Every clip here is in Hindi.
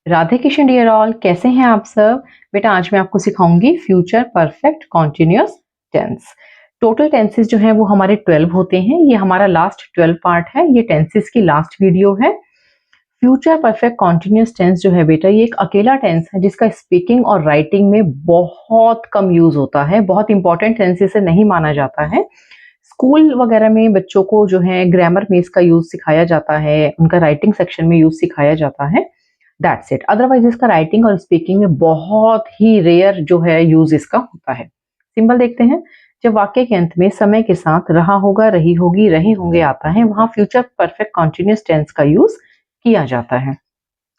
राधे कृष्ण डियर ऑल, कैसे हैं आप सब। बेटा आज मैं आपको सिखाऊंगी future perfect continuous tense. Total tenses जो हैं वो हमारे 12 होते हैं। ये हमारा लास्ट 12 पार्ट है, ये टेंसेस की लास्ट वीडियो है। फ्यूचर परफेक्ट कॉन्टिन्यूअस टेंस जो है बेटा, ये एक अकेला टेंस है जिसका स्पीकिंग और राइटिंग में बहुत कम यूज होता है, बहुत इंपॉर्टेंट टेंस इसे नहीं माना जाता है। स्कूल वगैरह में बच्चों को जो है ग्रामर में इसका यूज सिखाया जाता है, उनका राइटिंग सेक्शन में यूज सिखाया जाता है, दैट्स इट। अदरवाइज इसका राइटिंग और स्पीकिंग में बहुत ही रेयर जो है यूज इसका होता है। सिंबल देखते हैं। जब वाक्य के अंत में समय के साथ रहा होगा, रही होगी, रहे होंगे आता है, वहां फ्यूचर परफेक्ट कॉन्टिन्यूअस टेंस का यूज किया जाता है।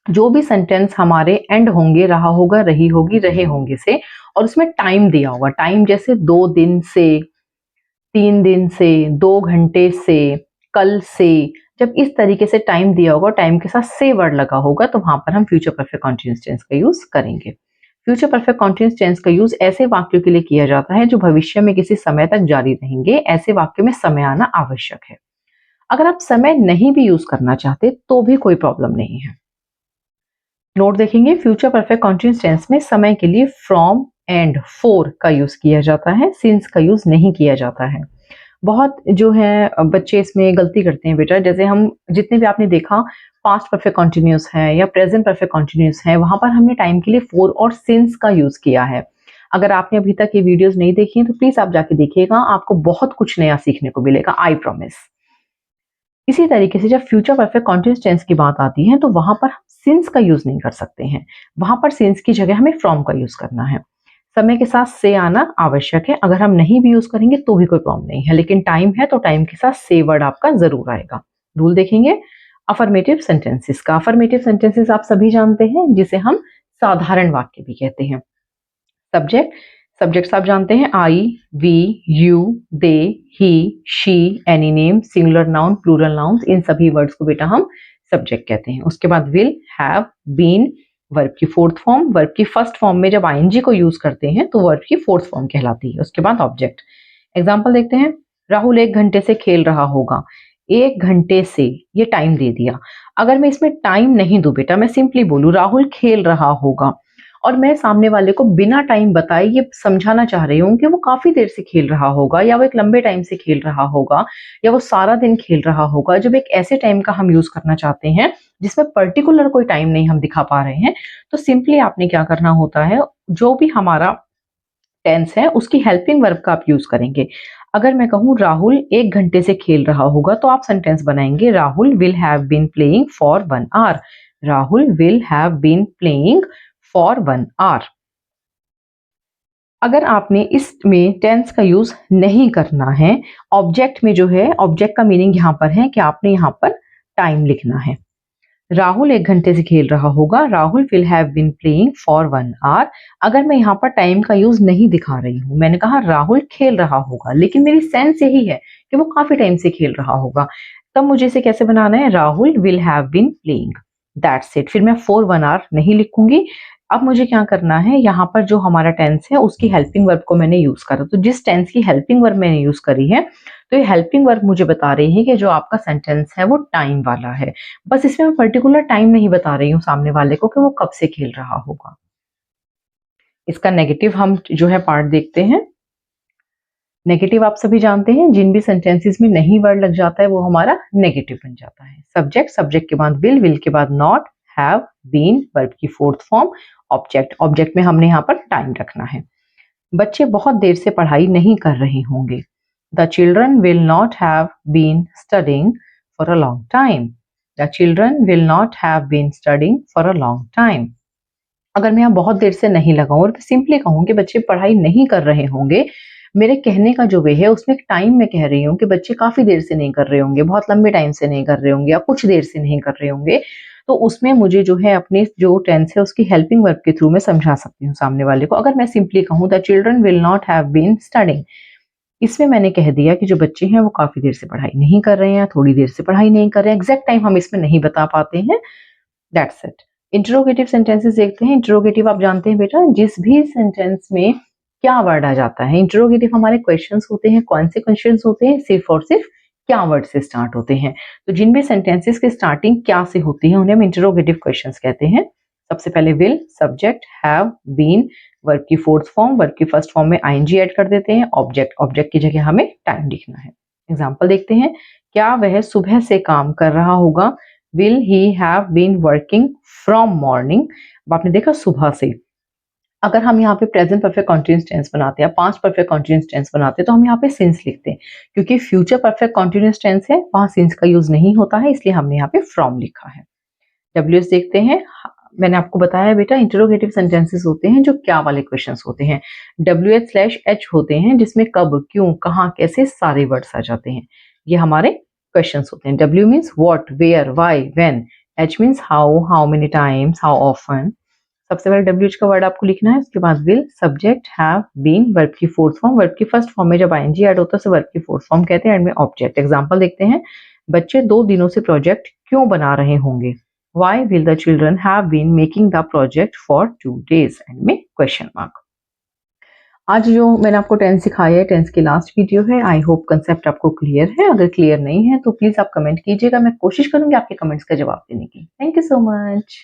जो भी सेंटेंस हमारे एंड होंगे रहा होगा, रही होगी, रहे होंगे से, और उसमें टाइम दिया होगा, टाइम जैसे 2 दिन से, 3 दिन से, 2 घंटे से, कल से, जब इस तरीके से टाइम दिया होगा, टाइम के साथ से वर्ड लगा होगा, तो वहां पर हम फ्यूचर परफेक्ट कॉन्टिन्यूअस टेंस का यूज करेंगे। फ्यूचर परफेक्ट कॉन्टिन्यूअस टेंस का यूज ऐसे वाक्यों के लिए किया जाता है जो भविष्य में किसी समय तक जारी रहेंगे। ऐसे वाक्यों में समय आना आवश्यक है। अगर आप समय नहीं भी यूज करना चाहते तो भी कोई प्रॉब्लम नहीं है। नोट देखेंगे, फ्यूचर परफेक्ट कॉन्टिन्यूअस टेंस में समय के लिए फ्रॉम एंड फॉर का यूज किया जाता है, सिंस का यूज नहीं किया जाता है। बहुत जो है बच्चे इसमें गलती करते हैं बेटा। जैसे हम जितने भी आपने देखा पास्ट परफेक्ट कॉन्टिन्यूअस है या प्रेजेंट परफेक्ट कॉन्टिन्यूअस है, वहां पर हमने टाइम के लिए फॉर और सिंस का यूज किया है। अगर आपने अभी तक ये वीडियोस नहीं देखी हैं तो प्लीज आप जाके देखिएगा, आपको बहुत कुछ नया सीखने को मिलेगा, आई प्रॉमिस। इसी तरीके से जब फ्यूचर परफेक्ट कॉन्टिन्यूअस टेंस की बात आती है तो वहां पर सिंस का यूज नहीं कर सकते हैं। वहां पर सिंस की जगह हमें फ्रॉम का यूज करना है। समय के साथ से आना आवश्यक है। अगर हम नहीं भी यूज करेंगे तो भी कोई प्रॉब्लम नहीं है, लेकिन टाइम है तो टाइम के साथ से वर्ड आपका जरूर आएगा। रूल देखेंगे अफर्मेटिव सेंटेंसेस का। अफर्मेटिव सेंटेंसेस आप सभी जानते हैं, जिसे हम साधारण वाक्य भी कहते हैं। सब्जेक्ट, सब्जेक्ट्स आप जानते हैं, I, we, you, they, he, she, any name, singular noun, plural nouns, इन सभी वर्ड्स को बेटा हम सब्जेक्ट कहते हैं। उसके बाद विल, हैव, बीन, वर्ब की फोर्थ फॉर्म। वर्ब की फर्स्ट फॉर्म में जब आईएनजी को यूज करते हैं तो वर्ब की फोर्थ फॉर्म कहलाती है। उसके बाद ऑब्जेक्ट। एग्जाम्पल देखते हैं। राहुल 1 घंटे से खेल रहा होगा। 1 घंटे से, ये टाइम दे दिया। अगर मैं इसमें टाइम नहीं दूं बेटा, मैं सिंपली बोलूं राहुल खेल रहा होगा, और मैं सामने वाले को बिना टाइम बताए ये समझाना चाह रही हूँ कि वो काफी देर से खेल रहा होगा, या वो एक लंबे टाइम से खेल रहा होगा, या वो सारा दिन खेल रहा होगा। जब एक ऐसे टाइम का हम यूज करना चाहते हैं जिसमें पर्टिकुलर कोई टाइम नहीं हम दिखा पा रहे हैं, तो सिंपली आपने क्या करना होता है, जो भी हमारा टेंस है उसकी हेल्पिंग वर्ब का आप यूज करेंगे। अगर मैं कहूं राहुल 1 घंटे से खेल रहा होगा, तो आप सेंटेंस बनाएंगे Rahul will have been playing for 1 hour. Rahul will have been playing for 1 hour. अगर आपने इसमें टेंस का यूज नहीं करना है, ऑब्जेक्ट में जो है, ऑब्जेक्ट का मीनिंग यहाँ पर है कि आपने यहाँ पर टाइम लिखना है। राहुल 1 घंटे से खेल रहा होगा, Rahul will have been playing for 1 hour. अगर मैं यहाँ पर टाइम का यूज नहीं दिखा रही हूँ, मैंने कहा राहुल खेल रहा होगा, लेकिन मेरी सेंस यही है कि वो काफी टाइम से खेल रहा होगा, तब मुझे इसे कैसे बनाना है, Rahul will have been playing, that's it. फिर मैं फॉर 1 आवर नहीं लिखूंगी। अब मुझे क्या करना है, यहाँ पर जो हमारा टेंस है उसकी हेल्पिंग वर्ब को मैंने यूज करा। तो जिस टेंस की हेल्पिंग वर्ब मैंने यूज करी है, तो ये हेल्पिंग वर्ब मुझे बता रही है कि जो आपका सेंटेंस है वो टाइम वाला है। बस इसमें मैं पर्टिकुलर टाइम नहीं बता रही हूँ सामने वाले को कि वो कब से खेल रहा होगा। इसका नेगेटिव हम जो है पार्ट देखते हैं। नेगेटिव आप सभी जानते हैं, जिन भी सेंटेंसेस में नहीं वर्ड लग जाता है वो हमारा नेगेटिव बन जाता है। सब्जेक्ट, सब्जेक्ट के बाद विल, विल के बाद नॉट, हैव, बीन, वर्ब की फोर्थ फॉर्म, ऑब्जेक्ट, ऑब्जेक्ट में हमने यहाँ पर टाइम रखना है। बच्चे बहुत देर से पढ़ाई नहीं कर रहे होंगे। The children will not have been studying for a long time. The children will not have been studying for a long time. अगर मैं यहाँ बहुत देर से नहीं लगाऊं और सिंपली कहूँ कि बच्चे पढ़ाई नहीं कर रहे होंगे, मेरे कहने का जो वे है उसमें एक टाइम में कह रही हूँ कि बच्चे काफी देर से नहीं कर रहे होंगे, बहुत लंबे टाइम से नहीं कर रहे होंगे, या कुछ देर से नहीं कर रहे होंगे, तो उसमें मुझे जो है अपने जो टेंस है उसकी हेल्पिंग वर्ब के थ्रू मैं समझा सकती हूँ सामने वाले को। अगर मैं सिंपली कहूँ the children will not have been studying, इसमें मैंने कह दिया कि जो बच्चे हैं वो काफी देर से पढ़ाई नहीं कर रहे हैं, थोड़ी देर से पढ़ाई नहीं कर रहे हैं, एग्जैक्ट टाइम हम इसमें नहीं बता पाते हैं, दैट्स इट। इंटरोगेटिव सेंटेंसेस देखते हैं। इंटरोगेटिव आप जानते हैं बेटा, जिस भी सेंटेंस में क्या वर्ड आ जाता है। इंटरोगेटिव हमारे क्वेश्चंस होते हैं। कौन से क्वेश्चंस होते हैं, सिर्फ और सिर्फ क्या वर्ड से स्टार्ट होते हैं। तो जिन भी सेंटेंसेस की स्टार्टिंग क्या से होती है उन्हें हम इंटरोगेटिव क्वेश्चंस कहते हैं। सबसे पहले will, subject, have, been, verb की फोर्थ फॉर्म, वर्ब की फर्स्ट फॉर्म में आईएनजी ऐड कर देते हैं, ऑब्जेक्ट, ऑब्जेक्ट की जगह हमें टाइम लिखना है। एग्जाम्पल देखते हैं, क्या वह सुबह से काम कर रहा होगा? Will he have been working from morning. अब आपने देखा सुबह से, अगर हम यहाँ पे प्रेजेंट परफेक्ट कॉन्टिन्यूअस टेंस बनाते हैं, पास्ट परफेक्ट कॉन्टिन्यूअस टेंस बनाते हैं, तो हम यहाँ पे सिंस लिखते हैं, क्योंकि फ्यूचर परफेक्ट कॉन्टिन्यूअस टेंस है, वहां सिंस का यूज नहीं होता है, इसलिए हमने यहाँ पे फ्रॉम लिखा है। डब्ल्यूएस देखते हैं, मैंने आपको बताया बेटा इंटरोगेटिव सेंटेंसेस होते हैं जो क्या वाले क्वेश्चंस होते हैं। WH/H होते हैं जिसमें कब, क्यों, कहाँ, कैसे सारे वर्ड्स आ जाते हैं, ये हमारे क्वेश्चंस होते हैं। W means what, where, why, when. H means how many times, how often. सबसे पहले WH का वर्ड आपको लिखना है, उसके बाद will, subject, have, been, verb की फोर्थ फॉर्म, वर्ब की फर्स्ट फॉर्म में जब आईएनजी ऐड होता है उसे वर्ब की फोर्थ फॉर्म कहते हैं, एंड में ऑब्जेक्ट। एग्जांपल देखते हैं, बच्चे 2 दिनों से प्रोजेक्ट क्यों बना रहे होंगे? Why will the children have been making the project for 2 days? And में क्वेश्चन मार्क। आज जो मैंने आपको टेंस सिखाया है, टेंस की लास्ट वीडियो है। आई होप कंसेप्ट आपको क्लियर है। अगर क्लियर नहीं है तो प्लीज आप कमेंट कीजिएगा, मैं कोशिश करूंगी आपके कमेंट्स का जवाब देने की। Thank you so much.